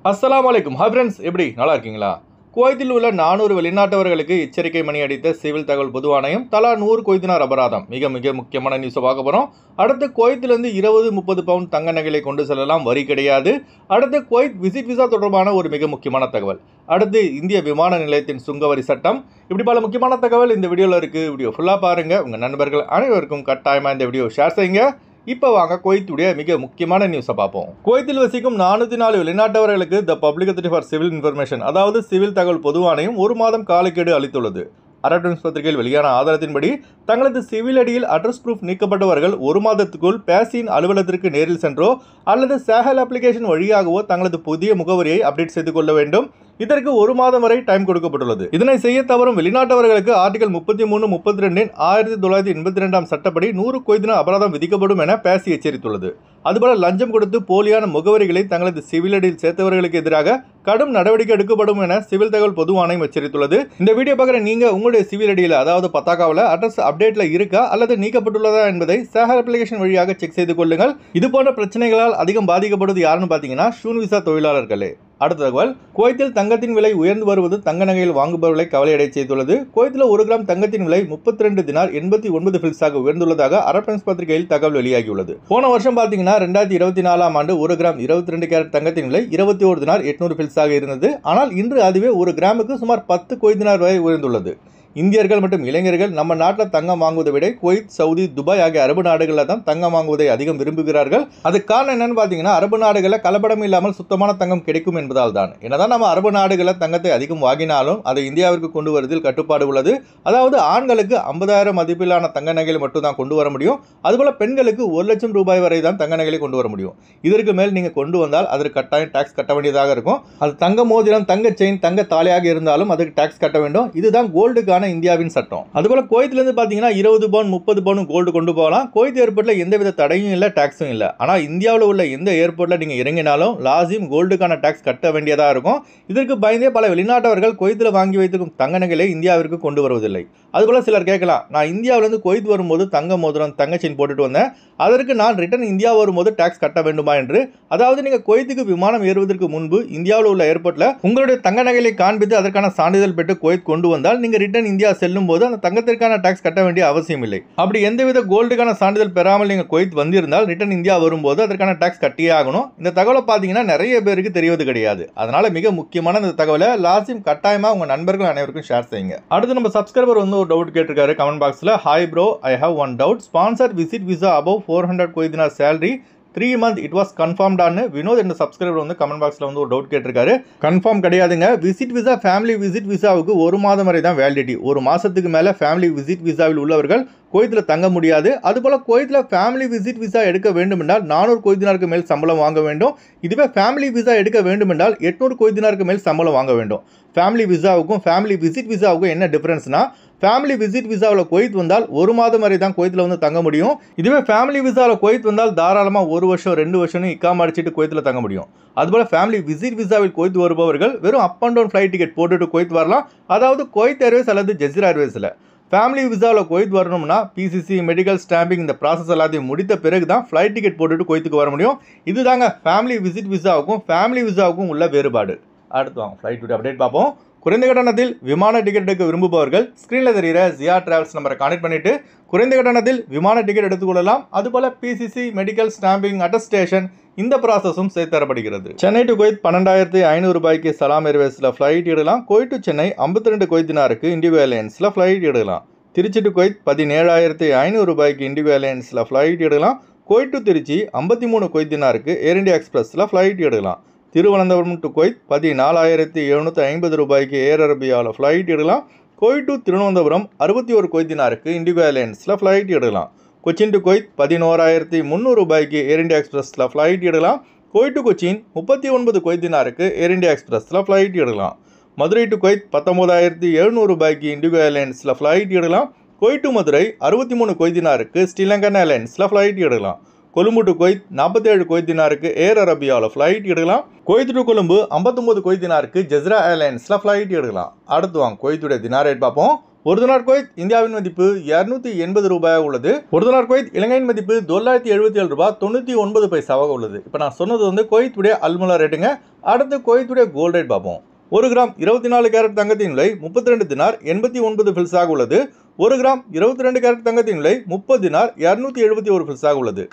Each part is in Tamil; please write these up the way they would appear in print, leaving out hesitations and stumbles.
அஸ்ஸலாமு அலைக்கும். ஹாய் ஃப்ரெண்ட்ஸ், எப்படி நல்லா இருக்கீங்களா? குவைத்தில் உள்ள 400 வெளிநாட்டவர்களுக்கு எச்சரிக்கை மணி அடித்த சிவில் தகவல் பொது ஆணையம் தலா 100 குவைத் தினார் அபராதம். மிக முக்கியமான நியூஸை பார்க்க போகிறோம். அடுத்து குவைத்திலிருந்து 20-30 பவுண்ட் தங்க நகைகளை கொண்டு செல்லலாம், வரி கிடையாது. அடுத்து குவைத் விசிட் விசா தொடர்பான ஒரு மிக முக்கியமான தகவல். அடுத்து இந்திய விமான நிலையத்தின் சுங்கவரி சட்டம். இப்படி பல முக்கியமான தகவல் இந்த வீடியோவில் இருக்குது. வீடியோ ஃபுல்லாக பாருங்கள். உங்கள் நண்பர்கள் அனைவருக்கும் கட்டாயமாக இந்த வீடியோ ஷேர் செய்யுங்க. இப்போ வாங்க குவைத்துடைய மிக முக்கியமான நியூஸை பார்ப்போம். குவைத்தில் வசிக்கும் 404 வெளிநாட்டவர்களுக்கு the public authority for civil information, அதாவது சிவில் தகவல் பொது ஆணையம் 1 மாதம் காலக்கெடு அளித்துள்ளது. அரபு டைம்ஸ் பத்திரிகையில் வெளியான ஆதாரத்தின்படி தங்களது சிவில் அடியில் அட்ரஸ் ப்ரூஃப் நீக்கப்பட்டவர்கள் 1 மாதத்துக்குள் பேசியின் அலுவலகத்திற்கு நேரில் சென்றோ அல்லது சேகல் அப்ளிகேஷன் வழியாகவோ தங்களது புதிய முகவரியை அப்டேட் செய்து கொள்ள வேண்டும். இதற்கு 1 மாதம் வரை டைம் கொடுக்கப்பட்டுள்ளது. இதனை செய்ய தவறும் வெளிநாட்டவர்களுக்கு ஆர்டிகல் 33-32 1982 சட்டப்படி 100 குவைத் தினார் அபராதம் விதிக்கப்படும் என பேசி எச்சரித்துள்ளது. அதுபோல லஞ்சம் கொடுத்து போலியான முகவரிகளை தங்களது சிவில் அடியில் சேர்த்தவர்களுக்கு எதிராக கடும் நடவடிக்கை எடுக்கப்படும் என சிவில் தகவல் பொது ஆணையம் எச்சரித்துள்ளது. இந்த வீடியோ பார்க்குற நீங்க உங்களுடைய சிவில் அடியில், அதாவது பத்தாக்காவில் அட்ரஸ் அப்டேட்ல இருக்கா அல்லது நீக்கப்பட்டுள்ளதா என்பதை சேகல் அப்ளிகேஷன் வழியாக செக் செய்து கொள்ளுங்கள். இது போன்ற பிரச்சனைகளால் அதிகம் பாதிக்கப்படுவது யாருன்னு பார்த்தீங்கன்னா ஷூன் விசா தொழிலாளர்களே. அடுத்த தகவல், குவைத்தில் தங்கத்தின் விலை உயர்ந்து வருவது தங்க நகையில் வாங்குபவர்களை கவலையடை செய்துள்ளது. குவைத்தில் 1 கிராம் தங்கத்தின் விலை 32 தினார் 89 ஃபில்ஸாக உயர்ந்துள்ளதாக அரபு டைம்ஸ் பத்திரிகையில் தகவல் வெளியாகியுள்ளது. போன வருஷம் பார்த்தீங்கன்னா 2024 ஆண்டு 1 கிராம் 22 கேரட் தங்கத்தின் விலை 21 தினார் 800 ஃபில்ஸாக இருந்தது. ஆனால் இன்று அதுவே 1 கிராமுக்கு சுமார் 10 குவைத் தினார் வரை உயர்ந்துள்ளது. இந்தியர்கள் மற்றும் இளைஞர்கள் நம்ம நாட்டில் தங்கம் வாங்குவதை விட குவைத், சவுதி, துபாய் ஆகிய அரபு நாடுகளில் தான் தங்கம் வாங்குவதை அதிகம் விரும்புகிறார்கள். அதுக்கு காரணம் என்னன்னு பார்த்தீங்கன்னா, அரபு நாடுகளில் கலப்படம் இல்லாமல் சுத்தமான தங்கம் கிடைக்கும் என்பதால் தான். என்னதான் நம்ம அரபு நாடுகளில் தங்கத்தை அதிகம் வாங்கினாலும் அதை இந்தியாவிற்கு கொண்டு வருவதில் கட்டுப்பாடு உள்ளது. அதாவது ஆண்களுக்கு 50,000 மதிப்பிலான தங்க நகைகளை மட்டும் தான் கொண்டு வர முடியும். அதுபோல பெண்களுக்கு 1 லட்சம் ரூபாய் வரை தான் தங்க நகைகளை கொண்டு வர முடியும். இதற்கு மேல் நீங்கள் கொண்டு வந்தால் அதற்கு கட்டாயம் டாக்ஸ் கட்ட வேண்டியதாக இருக்கும். அது தங்க மோதிரம், தங்க செயின், தங்க தாலியாக இருந்தாலும் அதுக்கு டாக்ஸ் கட்ட வேண்டும். இதுதான் கோல்டுக்கான இந்தியாவின் சட்டம். அதுபோல குவைத்திலிருந்து பார்த்தீங்கன்னா 20 பவுன் 30 பவுன் கோல்டு கொண்டு போகலாம். குவைத் ஏர்போர்ட்ல எந்தவித தடையும் இல்லை, டாக்ஸும் இல்லை. ஆனால் இந்தியாவில் உள்ள எந்த ஏர்போர்ட்ல நீங்க இறங்கினாலும் லாசிம் கோல்டுக்கான டாக்ஸ் கட்ட வேண்டியதாக இருக்கும். இதற்கு பயந்தே பல வெளிநாட்டவர்கள் குவைத்தில் வாங்கி வைத்திருக்கும் தங்க நகைகளை இந்தியாவிற்கு கொண்டு வருவதில்லை. அதுபோல சிலர் கேட்கலாம், நான் இந்தியாவிலிருந்து குவைத் வரும்போது தங்க மோதிரம், தங்க செயின் போட்டுட்டு வந்தேன், அதற்கு நான் ரிட்டர்ன் இந்தியா வரும்போது டாக்ஸ் கட்ட வேண்டுமா என்று. அதாவது நீங்க குவைத்துக்கு விமானம் ஏறுவதற்கு முன்பு இந்தியாவில் உள்ள ஏர்போர்ட்ல உங்களுடைய தங்க நகைகளை காண்பித்து அதற்கான சான்றிதழ் பெற்று குவைத் கொண்டு வந்தால் நீங்க ரிட்டர்ன் இந்தியா செல்லும் போது அந்த தங்கத்திற்கான டாக்ஸ் கட்ட வேண்டிய அவசியம் இல்லை. அப்படி எந்தவித கோல்டுக்கான சான்றிதழ் பெறாமல் நீங்க குவைத் வந்திருந்தால் ரிட்டர்ன் இந்தியா வரும்போது அதற்கான டாக்ஸ் கட்டியே ஆகணும். இந்த தகவலை பார்த்தீங்கன்னா நிறைய பேருக்கு தெரிவது கிடையாது. அதனால மிக முக்கியமான இந்த தகவலை லாசிம் கட்டாயமா உங்க நண்பர்கள் அனைவருக்கும் ஷேர் செய்யுங்க. அடுத்து நம்ம சப்ஸ்கிரைபர் வந்து ஒரு டவுட் கேட்டிருக்காரு கமெண்ட் பாக்ஸ்ல. Hi bro, I have one doubt. Sponsor visit visa above 400 Kuwait dinar salary 3 month it was confirmed ஆன்னு வினோத் என்ற சப்ஸ்கிரைபர் வந்து கமெண்ட் பாக்ஸில் வந்து ஒரு டவுட் கேட்டிருக்காரு. கன்ஃபார்ம் கிடையாதுங்க. விசிட் விசா, ஃபேமிலி விசிட் விசாவுக்கு 1 மாதம் வரை தான் வேலிடிட்டி. 1 மாதத்துக்கு மேலே ஃபேமிலி விசிட் விசாவில் உள்ளவர்கள் குவைத்தில் தங்க முடியாது. அதுபோல் குவைத்தில் ஃபேமிலி விசிட் விசா எடுக்க வேண்டும் என்றால் 400 குவைத் தினாருக்கு மேல் சம்பளம் வாங்க வேண்டும். இதுவே ஃபேமிலி விசா எடுக்க வேண்டும் என்றால் 800 குவைத் தினாருக்கு மேல் சம்பளம் வாங்க வேண்டும். ஃபேமிலி விசாவுக்கும் ஃபேமிலி விசிட் விசாவுக்கும் என்ன டிஃபரன்ஸ்னா, ஃபேமிலி விசிட் விசாவில் குவைத் வந்தால் 1 மாதம் வரை தான் குவைத்தில் வந்து தங்க முடியும். இதுவே ஃபேமிலி விசாவில் குவைத் வந்தால் தாராளமாக 1 வருஷம் 2 வருஷம் இக்காம அடிச்சுட்டு குவைத்தில் தங்க முடியும். அதுபோல் ஃபேமிலி விசிட் விசாவில் குவைத் வருபவர்கள் வெறும் up and down flight ticket போட்டுட்டு குவைத் வரலாம். அதாவது குவைத் ஏர்வேஸ் அல்லது ஜெசிரா ஏர்வேஸில். ஃபேமிலி விசாவில் குவைத் வரணும்னா பிசிசி, மெடிக்கல், ஸ்டாம்பிங் இந்த ப்ராசஸ் எல்லாத்தையும் முடித்த பிறகு தான் ஃப்ளைட் டிக்கெட் போட்டுட்டு குவைத்துக்கு வர முடியும். இதுதாங்க ஃபேமிலி விசிட் விசாவுக்கும் ஃபேமிலி விசாவுக்கும் உள்ள வேறுபாடு. அடுத்து வாங்க ஃப்ளைட் அப்டேட் பார்ப்போம். குறைந்த கட்டணத்தில் விமான டிக்கெட் எடுக்க விரும்புபவர்கள் ஸ்க்ரீனில் தெரிகிற ஜியா டிராவல்ஸ் நம்பரை கான்டெக்ட் பண்ணிட்டு குறைந்த கட்டணத்தில் விமான டிக்கெட் எடுத்துக்கொள்ளலாம். அதுபோல் பிசிசி, மெடிக்கல், ஸ்டாம்பிங், அட்டஸ்டேஷன் இந்த ப்ராசஸும் சேர்த்து தரப்படுகிறது. சென்னை டு குவைத் 12,500 ரூபாய்க்கு சலாம் ஏர்வேஸில் ஃப்ளைட் எடுக்கலாம். குவைத் டு சென்னை 52 குவைத் தினாருக்கு இண்டிகோ ஏர்லைன்ஸில் ஃப்ளைட் எடுக்கலாம். திருச்சி டு குவைத் 17,500 ரூபாய்க்கு இண்டிகோ ஏர்லைன்ஸில் ஃப்ளைட் எடுக்கலாம். குவைத் டு திருச்சி 53 குவைத் தினாருக்கு ஏர் இண்டியா எக்ஸ்பிரஸில் ஃப்ளைட் எடுக்கலாம். திருவனந்தபுரம் டு குவைத் 14,750 ரூபாய்க்கு ஏர் அரபியாவில் ஃப்ளைட் எடுக்கலாம். குவைத் டு திருவனந்தபுரம் 61 குவைத் தினாருக்கு இண்டிகோ ஏர்லைன்ஸில் ஃப்ளைட் எடுக்கலாம். கொச்சின் டு குவைத் 11,300 ரூபாய்க்கு ஏர் இண்டியா எக்ஸ்பிரஸில் ஃப்ளைட் எடுக்கலாம். குவைத் டு கொச்சின் 39 குவைத் தினாருக்கு ஏர் இண்டியா எக்ஸ்பிரஸில் ஃப்ளைட் எடுக்கலாம். மதுரை டு குவைத் 19,700 ரூபாய்க்கு இண்டிகோ ஏர்லைன்ஸில் ஃப்ளைட் எடுக்கலாம். குவைத் டு மதுரை 63 குவைத் தினாருக்கு ஸ்ரீலங்கன் ஏர்லைன்ஸில் ஃப்ளைட் எடுக்கலாம். கொழும்பு டு குவைத் 47 குவைத் தினாருக்கு ஏர் அரபியாவில் ஃப்ளைட் எடுக்கலாம். குவைத் டு கொழும்பு 59 குவைத் தினாருக்கு ஜெசிரா ஏர்லைன்ஸில் ஃப்ளைட் எடுக்கலாம். அடுத்து வாங்க குவைத்துடைய தினார் ரேட் பார்ப்போம். ஒரு தினார் குவைத் இந்தியாவின் மதிப்பு 280 ரூபாயாக உள்ளது. ஒரு தினார் குவைத் இலங்கையின் மதிப்பு $977.99 உள்ளது. இப்போ நான் சொன்னது வந்து குவைத்துடைய அல்முலா ரேட்டுங்க. அடுத்து குவைத்துடைய கோல்ட் ரேட் பார்ப்போம். 1 கிராம் 24 கேரட் தங்கத்தின் விலை 32 தினார் 89 ஃபில்ஸாக உள்ளது. 1 கிராம் 22 கேரட் தங்கத்தின் விலை 30 தினார் 271 ஃபில்ஸாக உள்ளது.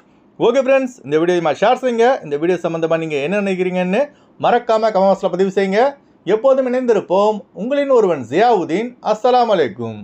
ஓகே ஃப்ரெண்ட்ஸ், இந்த வீடியோ ஷேர் செய்யுங்க. இந்த வீடியோ சம்பந்தமாக நீங்கள் என்ன நினைக்கிறீங்கன்னு மறக்காமல் கமெண்ட்ஸில் பதிவு செய்யுங்க. எப்போதும் இணைந்திருப்போம். உங்களின் ஒருவன் ஜியாவுதீன். அஸ்ஸலாமு அலைக்கும்.